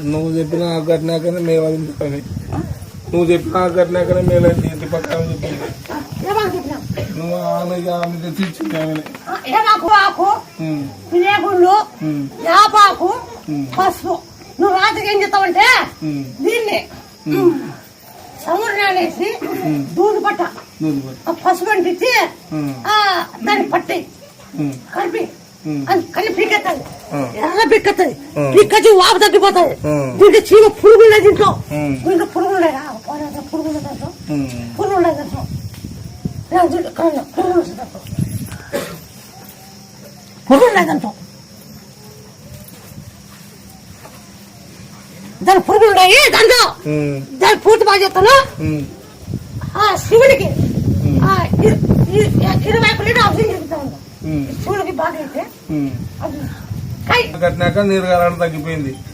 నువ్వు చెప్పిన కట్టినాకనే మేము పని నువ్వు చెప్పిన కట్టినాకనే మేము ఇంటి పక్కన చెప్పింది నువ్వు ఆమె తెచ్చింది యాపాకు పసుపు నువ్వు రాత్రికి ఏం చేస్తావంటే దీన్ని సముద్రాలేసి దూదు పట్ట పసుపు అంటించి దాన్ని పట్టి కలిపి కలిపి పీకెత్తాలి ఎర్ర పీకెత్తాది పీకొచ్చి వాపు తగ్గిపోతాయి దీంట్లో చీమ పురుగులు లేదు దీంట్లో దీంట్లో పురుగులు లేదా పురుగులు దాంట్లో పురుగులు లేదు దాంట్లో పురుగులు లేదంటాం దాని పురుగులు ఉన్నాయి దాంట్లో దాని పూర్తి బాగా చెప్తాను శివుడికి 20 లీటర్ ఆక్సిజన్ చెప్తాను శివుడికి బాగా అయితే కట్టినాక నీరు కాలని తగ్గిపోయింది